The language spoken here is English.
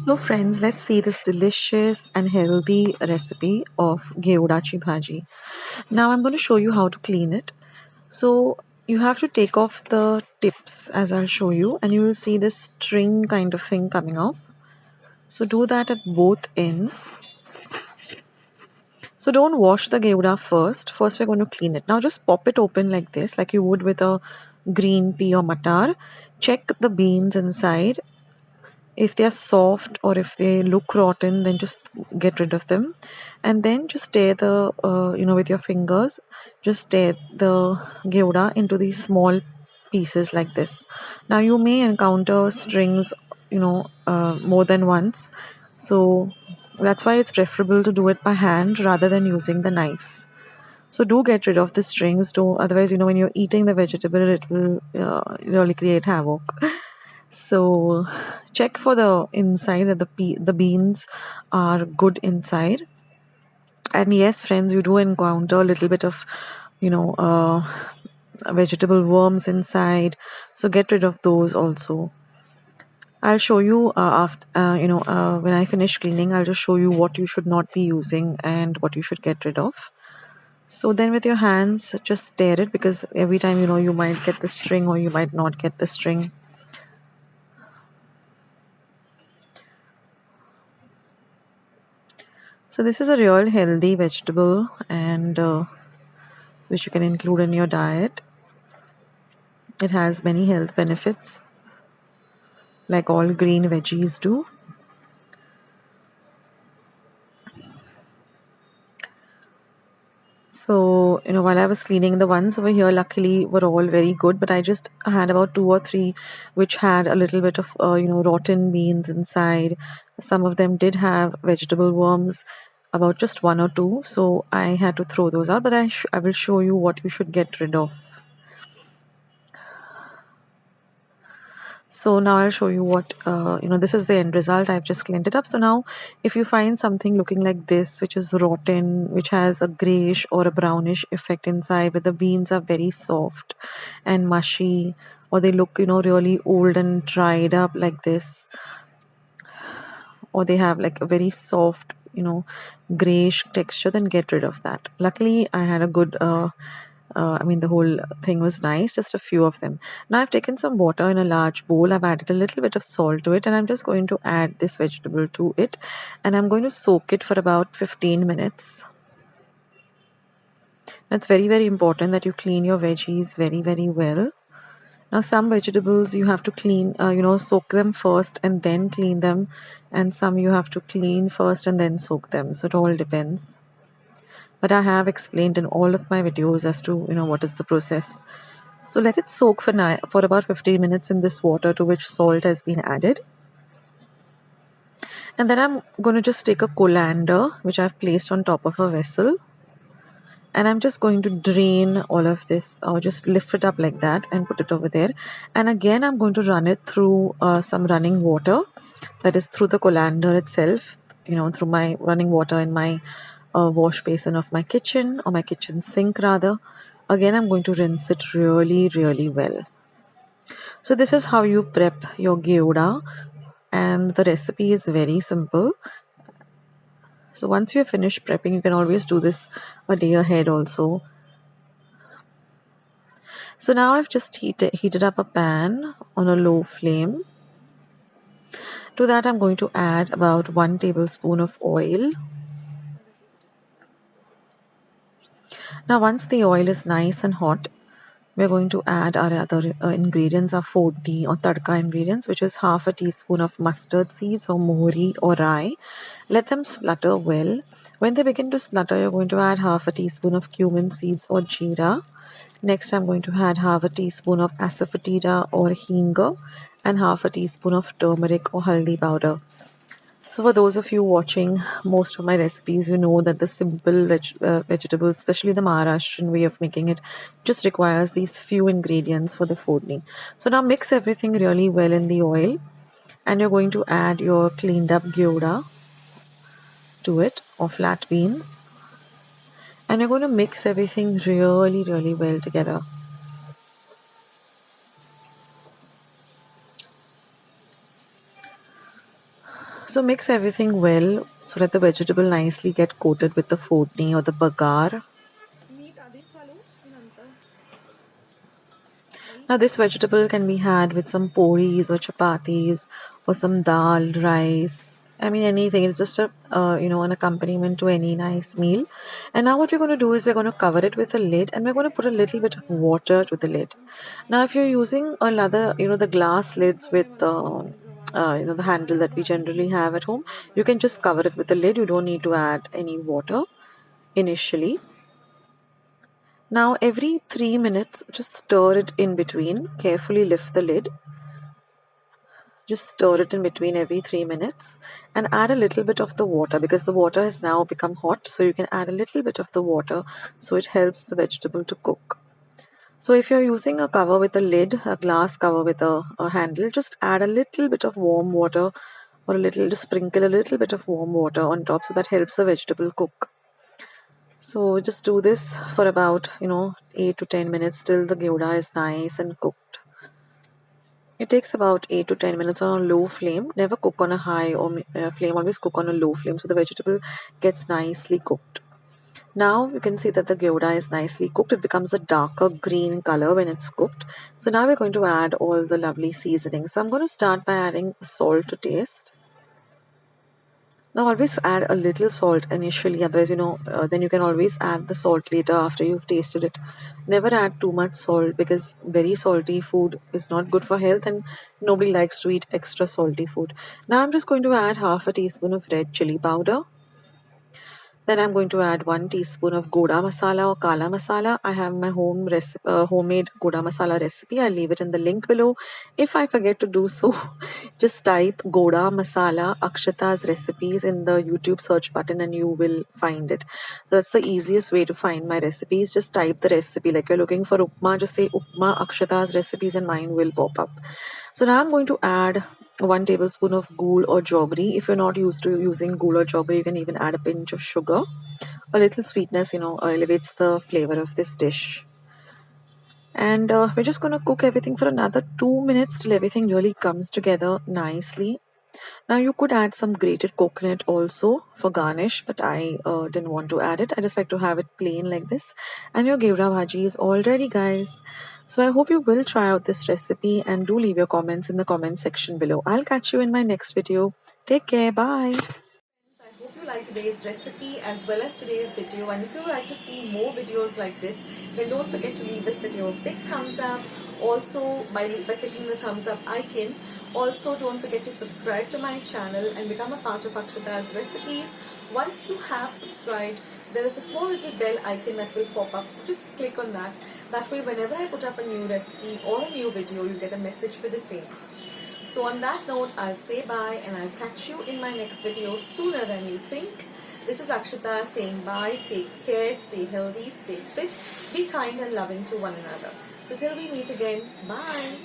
So friends, let's see this delicious and healthy recipe of Ghevdyachi Bhaji. Now I'm going to show you how to clean it. So you have to take off the tips as I'll show you, and you will see this string kind of thing coming off. So do that at both ends. So don't wash the Ghevda first. First we're going to clean it. Now just pop it open like this, like you would with a green pea or matar. Check the beans inside. If they are soft or if they look rotten, then just get rid of them, and then just tear the with your fingers, just tear the gouda into these small pieces like this. Now you may encounter strings more than once, so that's why it's preferable to do it by hand rather than using the knife. So do get rid of the strings, do otherwise when you're eating the vegetable it will really create havoc. So check for the inside that the beans are good inside. And yes, friends, you do encounter a little bit of, you know, vegetable worms inside. So get rid of those also. I'll show you after, when I finish cleaning, I'll just show you what you should not be using and what you should get rid of. So then with your hands, just stir it because every time, you might get the string or you might not get the string. So this is a real healthy vegetable and which you can include in your diet. It has many health benefits like all green veggies do. So, while I was cleaning, the ones over here luckily were all very good, but I just had about two or three which had a little bit of, rotten beans inside. Some of them did have vegetable worms, about just one or two. So I had to throw those out, but I will show you what you should get rid of. So now I'll show you what, this is the end result. I've just cleaned it up. So now if you find something looking like this, which is rotten, which has a grayish or a brownish effect inside, but the beans are very soft and mushy, or they look, really old and dried up like this, or they have like a very soft, grayish texture, then get rid of that. Luckily, I had a good the whole thing was nice, just a few of them. Now I've taken some water in a large bowl. I've added a little bit of salt to it, and I'm just going to add this vegetable to it, and I'm going to soak it for about 15 minutes. It's very, very important that you clean your veggies very, very well. Now, some vegetables you have to clean, soak them first and then clean them, and some you have to clean first and then soak them. So it all depends. But I have explained in all of my videos as to what is the process. So let it soak for about 15 minutes in this water to which salt has been added. And then I'm going to just take a colander which I've placed on top of a vessel. And I'm just going to drain all of this, or just lift it up like that and put it over there. And again, I'm going to run it through some running water, that is through the colander itself, through my running water in my wash basin of my kitchen, or my kitchen sink rather. Again, I'm going to rinse it really, really well. So this is how you prep your gouda, and the recipe is very simple. So once you finish prepping, you can always do this a day ahead also. So now I've just heated up a pan on a low flame. To that I'm going to add about 1 tablespoon of oil. Now once the oil is nice and hot, we're going to add our other ingredients, our 40 or tadka ingredients, which is half a teaspoon of mustard seeds or mohri or rye. Let them splutter well. When they begin to splutter, you're going to add half a teaspoon of cumin seeds or jeera. Next, I'm going to add half a teaspoon of asafoetida or hinga and half a teaspoon of turmeric or haldi powder. So for those of you watching most of my recipes, you know that the simple vegetables, especially the Maharashtrian way of making it, just requires these few ingredients for the fooding. So now mix everything really well in the oil, and you're going to add your cleaned up gouda to it, or flat beans, and you're going to mix everything really, really well together. So mix everything well so that the vegetable nicely get coated with the fodni or the bagar. Now this vegetable can be had with some puris or chapatis or some dal, rice. I mean anything. It's just a an accompaniment to any nice meal. And now what we're going to do is we're going to cover it with a lid and we're going to put a little bit of water to the lid. Now if you're using another the glass lids with the handle that we generally have at home, you can just cover it with the lid. You don't need to add any water initially. Now every 3 minutes, just stir it in between. Carefully lift the lid. Just stir it in between every 3 minutes and add a little bit of the water because the water has now become hot. So you can add a little bit of the water so it helps the vegetable to cook. So if you're using a cover with a lid, a glass cover with a handle, just add a little bit of warm water or just sprinkle a little bit of warm water on top so that helps the vegetable cook. So just do this for about 8 to 10 minutes till the Ghevda is nice and cooked. It takes about 8 to 10 minutes on a low flame. Never cook on a high or flame. Always cook on a low flame so the vegetable gets nicely cooked. Now you can see that the Ghevda is nicely cooked. It becomes a darker green color when it's cooked. So now we're going to add all the lovely seasonings. So I'm going to start by adding salt to taste. Now always add a little salt initially, otherwise then you can always add the salt later after you've tasted it. Never add too much salt because very salty food is not good for health and nobody likes to eat extra salty food. Now I'm just going to add half a teaspoon of red chili powder. Then I'm going to add 1 teaspoon of goda masala or kala masala. I have my homemade goda masala recipe. I'll leave it in the link below. If I forget to do so, just type goda masala akshatas recipes in the YouTube search button and you will find it. That's the easiest way to find my recipes. Just type the recipe. Like you're looking for upma, just say upma akshatas recipes and mine will pop up. So now I'm going to add 1 tablespoon of ghee or jaggery. If you're not used to using ghee or jaggery, you can even add a pinch of sugar. A little sweetness, elevates the flavor of this dish. And we're just going to cook everything for another 2 minutes till everything really comes together nicely. Now you could add some grated coconut also for garnish, but I didn't want to add it. I just like to have it plain like this. And your Ghevda Bhaji is all ready, guys. So I hope you will try out this recipe and do leave your comments in the comment section below. I'll catch you in my next video. Take care. Bye. I hope you liked today's recipe as well as today's video, and if you would like to see more videos like this, then don't forget to leave this video a big thumbs up. Also by clicking the thumbs up icon. Also don't forget to subscribe to my channel and become a part of Akshata's Recipes. Once you have subscribed, there is a small little bell icon that will pop up, so just click on that. That way whenever I put up a new recipe or a new video, you'll get a message for the same. So on that note, I'll say bye and I'll catch you in my next video sooner than you think. This is Akshata saying bye, take care, stay healthy, stay fit, be kind and loving to one another. So till we meet again, bye.